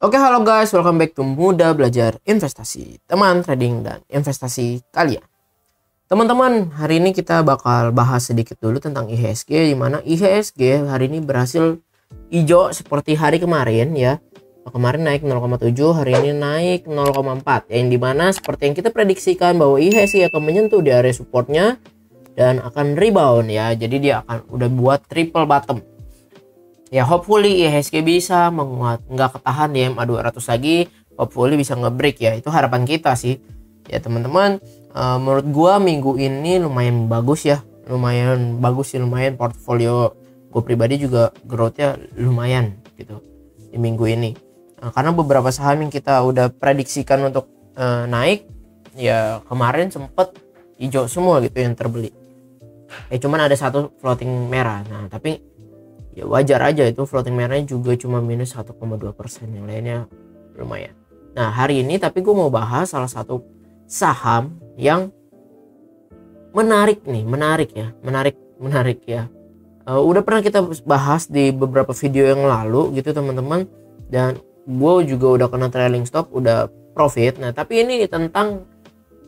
Oke, halo guys, welcome back to Mudah Belajar Investasi, teman trading dan investasi kalian. Teman-teman, hari ini kita bakal bahas sedikit dulu tentang IHSG, di mana IHSG hari ini berhasil hijau seperti hari kemarin ya. Kemarin naik 0,7, hari ini naik 0,4, yang dimana seperti yang kita prediksikan bahwa IHSG akan menyentuh di area supportnya dan akan rebound ya. Jadi dia akan udah buat triple bottom. Ya, hopefully IHSG bisa menguat, nggak ketahan di MA 200 lagi, hopefully bisa ngebreak ya. Itu harapan kita sih ya teman-teman. Menurut gua minggu ini lumayan bagus ya, lumayan bagus sih, lumayan portfolio gue pribadi juga growthnya lumayan gitu di minggu ini. Karena beberapa saham yang kita udah prediksikan untuk naik ya kemarin sempet hijau semua gitu yang terbeli. Cuman ada satu floating merah. Nah tapi ya wajar aja, itu floating merahnya juga cuma minus 1,2%, yang lainnya lumayan. Nah hari ini tapi gue mau bahas salah satu saham yang menarik ya. Udah pernah kita bahas di beberapa video yang lalu gitu teman-teman, dan gue juga udah kena trailing stop, udah profit. Nah tapi ini tentang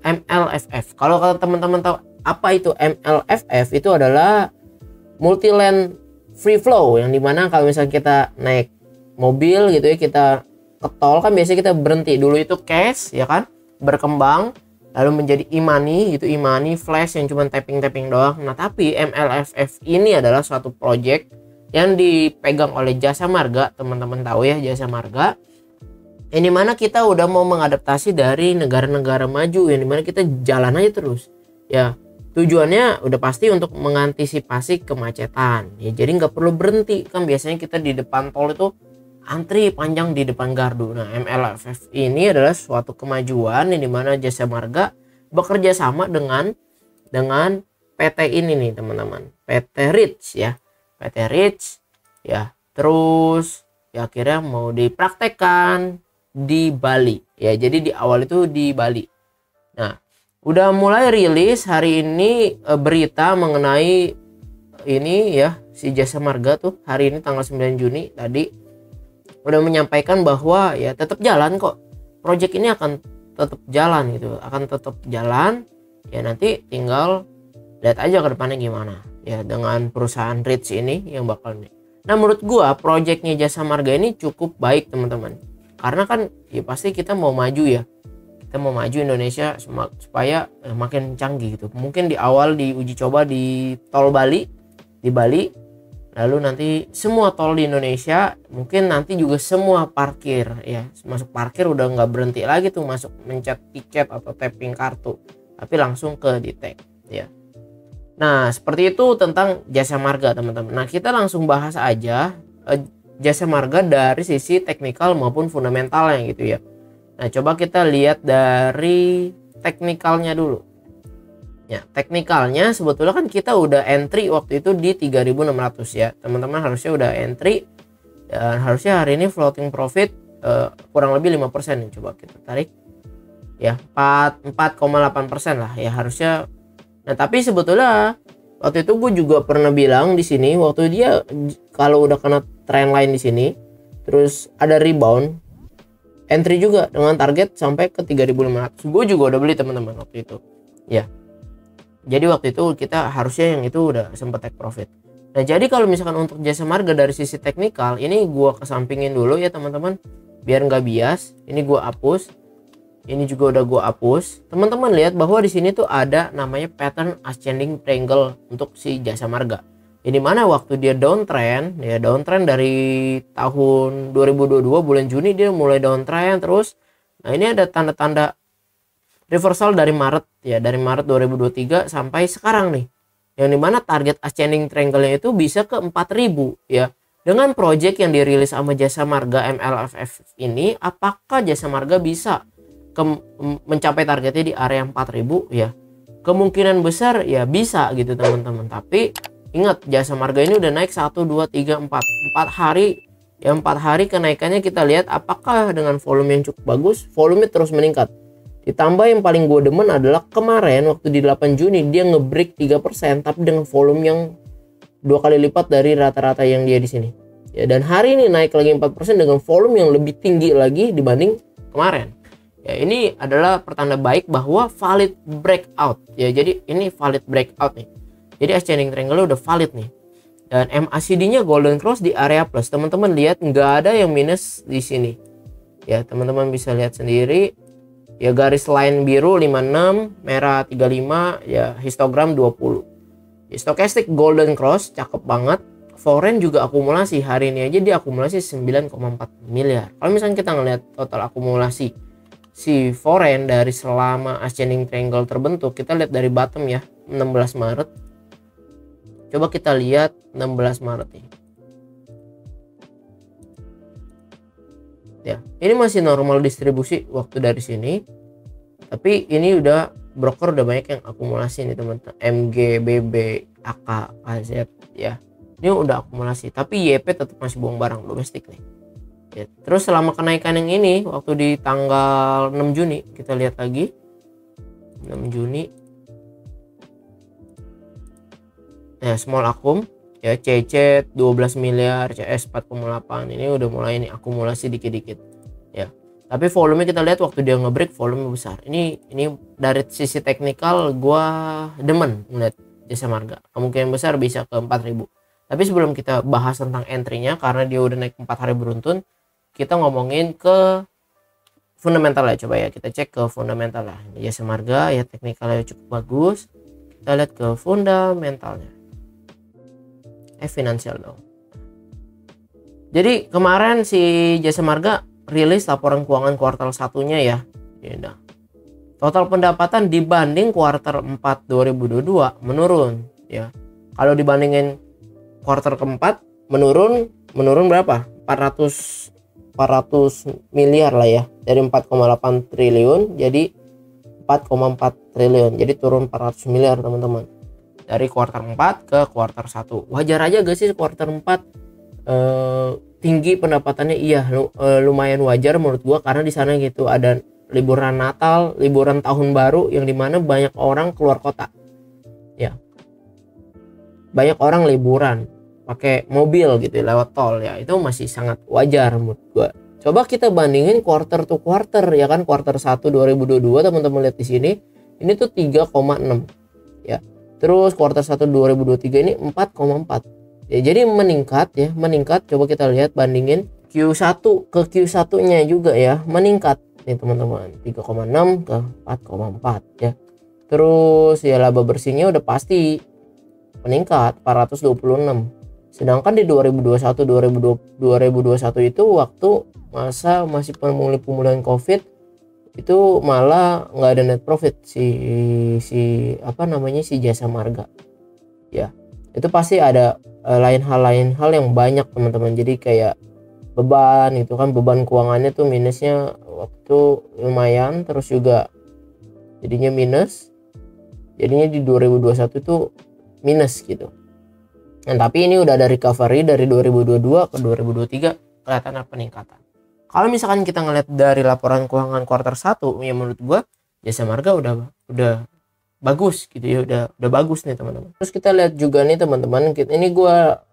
MLFF. Kalau teman-teman tahu apa itu MLFF, itu adalah multi land free flow, yang dimana kalau misalnya kita naik mobil gitu ya, kita ke tol kan biasanya kita berhenti dulu, itu cash ya kan, berkembang lalu menjadi e-money, itu e-money flash yang cuma tapping doang. Nah tapi MLFF ini adalah suatu project yang dipegang oleh Jasa Marga, teman-teman tahu ya Jasa Marga, yang dimana kita udah mau mengadaptasi dari negara-negara maju, yang dimana kita jalan aja terus ya. Tujuannya udah pasti untuk mengantisipasi kemacetan ya, jadi nggak perlu berhenti. Kan biasanya kita di depan tol itu antri panjang di depan gardu. Nah MLFF ini adalah suatu kemajuan yang dimana Jasa Marga bekerja sama dengan PT ini nih teman-teman, PT Rich ya, PT Rich ya. Terus ya akhirnya mau dipraktekkan di Bali ya, jadi di awal itu di Bali. Nah udah mulai rilis hari ini berita mengenai ini ya, si Jasa Marga tuh hari ini tanggal 9 Juni tadi udah menyampaikan bahwa ya tetap jalan kok, project ini akan tetap jalan gitu, akan tetap jalan ya. Nanti tinggal lihat aja ke depannya gimana ya dengan perusahaan Rich ini yang bakal nih. Nah menurut gua projectnya Jasa Marga ini cukup baik teman-teman, karena kan ya pasti kita mau maju ya, kita mau maju Indonesia supaya makin canggih gitu. Mungkin di awal diuji coba di tol Bali, di Bali, lalu nanti semua tol di Indonesia, mungkin nanti juga semua parkir ya, masuk parkir udah nggak berhenti lagi tuh masuk mencet tiket atau tapping kartu, tapi langsung ke detect ya. Nah seperti itu tentang Jasa Marga teman-teman. Nah kita langsung bahas aja Jasa Marga dari sisi teknikal maupun fundamentalnya gitu ya. Nah coba kita lihat dari teknikalnya dulu ya. Teknikalnya sebetulnya kan kita udah entry waktu itu di 3.600 ya teman-teman, harusnya udah entry dan harusnya hari ini floating profit kurang lebih 5% nih. Coba kita tarik ya, 4,8% lah ya harusnya. Nah tapi sebetulnya waktu itu gue juga pernah bilang di sini, waktu dia kalau udah kena trend line di sini terus ada rebound, entry juga dengan target sampai ke 3.500. Gue juga udah beli teman-teman waktu itu ya. Jadi waktu itu kita harusnya yang itu udah sempat take profit. Nah jadi kalau misalkan untuk Jasa Marga dari sisi teknikal ini gue kesampingin dulu ya teman-teman, biar nggak bias. Ini gue hapus, ini juga udah gue hapus. Teman-teman lihat bahwa di sini tuh ada namanya pattern ascending triangle untuk si Jasa Marga. Ini mana waktu dia downtrend ya, downtrend dari tahun 2022 bulan Juni dia mulai downtrend terus. Nah ini ada tanda-tanda reversal dari Maret ya, dari Maret 2023 sampai sekarang nih, yang dimana target ascending triangle-nya itu bisa ke 4.000 ya. Dengan project yang dirilis sama Jasa Marga MLFF ini, apakah Jasa Marga bisa mencapai targetnya di area 4.000 ya? Kemungkinan besar ya bisa gitu teman-teman. Tapi ingat Jasa Marga ini udah naik 1, 2, 3, 4 hari ya. 4 hari kenaikannya kita lihat apakah dengan volume yang cukup bagus, volume terus meningkat. Ditambah yang paling gue demen adalah kemarin waktu di 8 Juni dia ngebreak 3%, tapi dengan volume yang 2 kali lipat dari rata-rata yang dia di sini ya, dan hari ini naik lagi 4% dengan volume yang lebih tinggi lagi dibanding kemarin. Ya, ini adalah pertanda baik bahwa valid breakout ya. Jadi ini valid breakout nih. Jadi ascending triangle udah valid nih. Dan MACD-nya golden cross di area plus. Teman-teman lihat nggak ada yang minus di sini. Ya, teman-teman bisa lihat sendiri. Ya, garis line biru 56, merah 35, ya histogram 20. Ya, stochastic golden cross cakep banget. Foreign juga akumulasi hari ini aja dia akumulasi 9,4 miliar. Kalau misalnya kita ngelihat total akumulasi si foreign dari selama ascending triangle terbentuk, kita lihat dari bottom ya, 16 Maret. Coba kita lihat 16 Maret nih. Ya, ini masih normal distribusi waktu dari sini. Tapi ini udah broker udah banyak yang akumulasi nih teman-teman. MG, BB, AK, AZ ya. Ini udah akumulasi, tapi YP tetap masih buang barang domestik nih. Ya, terus selama kenaikan yang ini waktu di tanggal 6 Juni kita lihat lagi 6 Juni ya, small akum ya, CC 12 miliar, CS 4,8, ini udah mulai nih akumulasi dikit-dikit ya. Tapi volume kita lihat waktu dia ngebreak volume besar. Ini dari sisi teknikal gua demen ngeliat Jasa Marga, kemungkinan besar bisa ke 4.000. Tapi sebelum kita bahas tentang entry-nya karena dia udah naik 4 hari beruntun, kita ngomongin ke fundamental ya. Coba ya kita cek ke fundamental lah. Jasa Marga ya, teknikalnya cukup bagus. Kita lihat ke fundamentalnya. Finansial dong. Jadi kemarin si Jasa Marga rilis laporan keuangan kuartal 1-nya ya. Ya, total pendapatan dibanding kuartal 4 2022 menurun ya. Kalau dibandingin kuartal keempat menurun berapa? 400 miliar lah ya, dari 4,8 triliun jadi 4,4 triliun, jadi turun 400 miliar teman-teman dari kuartal 4 ke kuartal 1. Wajar aja gak sih kuartal 4 tinggi pendapatannya? Iya, lumayan wajar menurut gua karena di sana gitu ada liburan Natal, liburan tahun baru yang dimana banyak orang keluar kota ya, banyak orang liburan pakai mobil gitu lewat tol ya, itu masih sangat wajar menurut gua. Coba kita bandingin quarter to quarter ya kan, quarter 1 2022 teman-teman lihat di sini ini tuh 3,6 ya. Terus quarter 1 2023 ini 4,4 ya, jadi meningkat ya, meningkat. Coba kita lihat bandingin Q1 ke Q1-nya juga ya, meningkat nih teman-teman, 3,6 ke 4,4 ya. Terus ya laba bersihnya udah pasti meningkat 426. Sedangkan di 2021 itu waktu masa masih pemulihan COVID itu malah nggak ada net profit si Jasa Marga ya. Itu pasti ada lain hal yang banyak teman-teman. Jadi kayak beban itu kan, beban keuangannya tuh minusnya waktu lumayan, terus juga jadinya minus, jadinya di 2021 itu minus gitu. Nah, tapi ini udah ada recovery dari 2022 ke 2023, kelihatan ada peningkatan. Kalau misalkan kita ngeliat dari laporan keuangan kuartal 1 ya, menurut gua Jasa Marga udah bagus gitu ya, udah bagus nih teman-teman. Terus kita lihat juga nih teman-teman, ini gua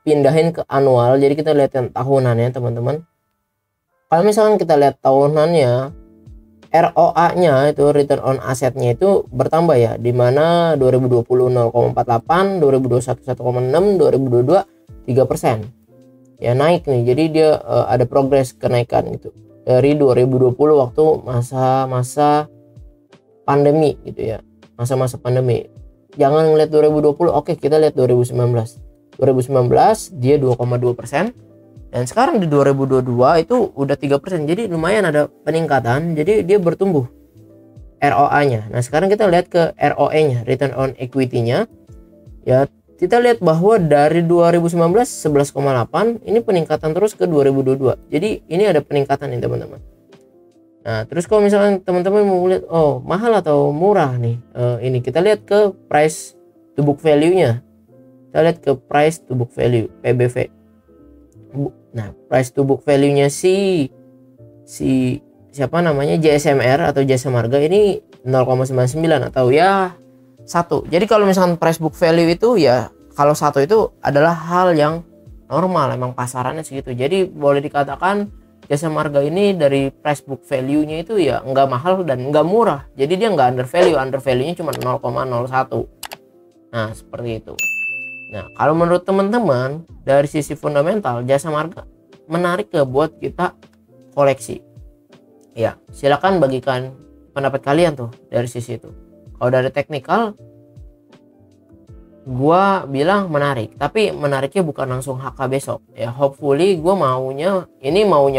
pindahin ke annual, jadi kita lihat yang tahunannya teman-teman. Kalau misalkan kita lihat tahunannya, ROA-nya itu return on asset-nya itu bertambah ya, di mana 2020 0,48, 2021 1,6, 2022 3%. Ya naik nih. Jadi dia ada progres kenaikan gitu. Dari 2020 waktu masa pandemi gitu ya. Masa-masa pandemi. Jangan ngeliat 2020, oke kita lihat 2019. 2019 dia 2,2%. Dan sekarang di 2022 itu udah 3%. Jadi lumayan ada peningkatan. Jadi dia bertumbuh ROA-nya. Nah, sekarang kita lihat ke ROE-nya, return on equity-nya. Ya, kita lihat bahwa dari 2019 11,8, ini peningkatan terus ke 2022. Jadi ini ada peningkatan nih, teman-teman. Nah, terus kalau misalnya teman-teman mau lihat oh, mahal atau murah nih. Ini kita lihat ke price to book value-nya. Kita lihat ke price to book value, PBV. Nah, price to book value-nya si siapa namanya, JSMR atau Jasa Marga ini 0,99 atau ya 1. Jadi kalau misalkan price book value itu ya, kalau 1 itu adalah hal yang normal, emang pasarannya segitu. Jadi boleh dikatakan Jasa Marga ini dari price book value-nya itu ya nggak mahal dan nggak murah. Jadi dia nggak under value-nya cuma 0,01. Nah seperti itu. Nah kalau menurut teman-teman dari sisi fundamental Jasa Marga menarik ke buat kita koleksi. Ya silakan bagikan pendapat kalian tuh dari sisi itu. Kalau dari teknikal gua bilang menarik, tapi menariknya bukan langsung HK besok ya. Hopefully gua maunya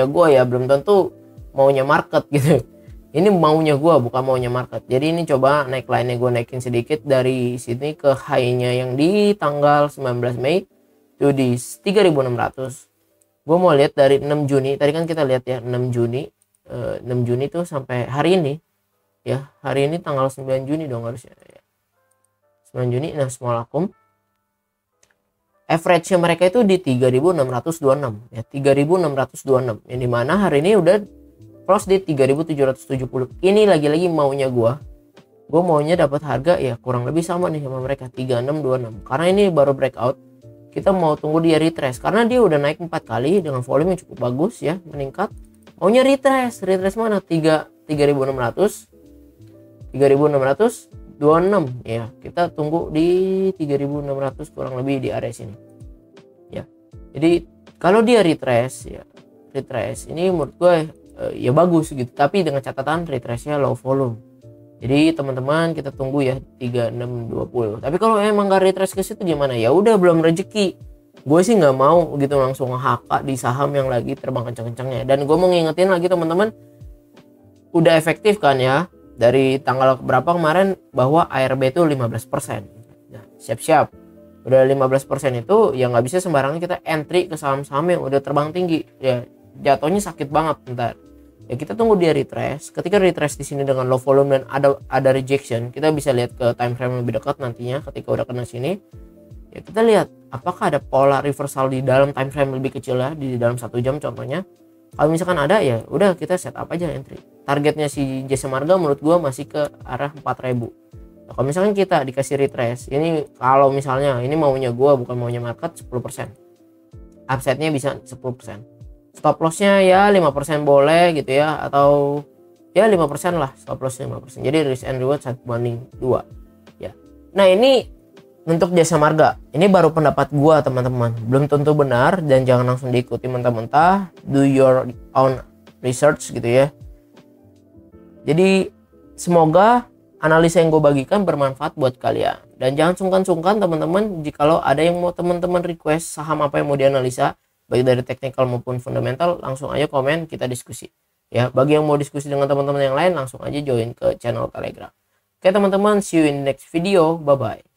gua ya, belum tentu maunya market gitu. Ini maunya gua, bukan maunya market. Jadi ini coba naik line-nya gua naikin sedikit dari sini ke high-nya yang di tanggal 19 Mei itu di 3600. Gua mau lihat dari 6 Juni. Tadi kan kita lihat ya 6 Juni. 6 Juni tuh sampai hari ini ya. Hari ini tanggal 9 Juni dong harusnya ya. 9 Juni. Nah small akum average mereka itu di 3626 ya, 3626, yang dimana hari ini udah close di 3770. Ini lagi-lagi maunya gua maunya dapat harga ya kurang lebih sama nih sama mereka 3626, karena ini baru breakout. Kita mau tunggu dia retrace karena dia udah naik 4 kali dengan volume yang cukup bagus ya, meningkat. Maunya retrace mana 3600 26 ya, kita tunggu di 3600 kurang lebih di area sini ya. Jadi kalau dia retrace ini menurut gue ya bagus gitu, tapi dengan catatan retrace-nya low volume. Jadi teman-teman kita tunggu ya 3620. Tapi kalau emang gak retrace ke situ gimana? Ya udah belum rezeki. Gue sih nggak mau gitu langsung HK di saham yang lagi terbang kenceng-kencengnya. Dan gue mau ngingetin lagi teman-teman, udah efektif kan ya dari tanggal berapa kemarin bahwa ARB itu 15%. Nah, siap-siap. Udah 15% itu ya nggak bisa sembarangan kita entry ke saham-saham yang udah terbang tinggi. Ya jatuhnya sakit banget ntar. Ya kita tunggu dia retrace. Ketika retrace di sini dengan low volume dan ada rejection, kita bisa lihat ke time frame lebih dekat nantinya ketika udah kena sini. Ya kita lihat apakah ada pola reversal di dalam time frame lebih kecil ya, di dalam 1 jam contohnya. Kalau misalkan ada ya udah kita set up aja entry. Targetnya si Jasa Marga menurut gua masih ke arah 4000. Nah, kalau misalkan kita dikasih retrace, ini kalau misalnya ini maunya gua bukan maunya market 10%. Upside-nya bisa 10%. Stop loss-nya ya 5% boleh gitu ya, atau ya 5% lah, stop loss 5%. Jadi risk and reward 1:2 ya. Nah, ini untuk Jasa Marga, ini baru pendapat gua teman-teman, belum tentu benar dan jangan langsung diikuti mentah-mentah. Do your own research gitu ya. Jadi semoga analisa yang gue bagikan bermanfaat buat kalian, dan jangan sungkan-sungkan teman-teman jikalau ada yang mau teman-teman request saham apa yang mau dianalisa baik dari technical maupun fundamental, langsung aja komen, kita diskusi ya. Bagi yang mau diskusi dengan teman-teman yang lain, langsung aja join ke channel Telegram. Oke teman-teman, see you in the next video, bye bye.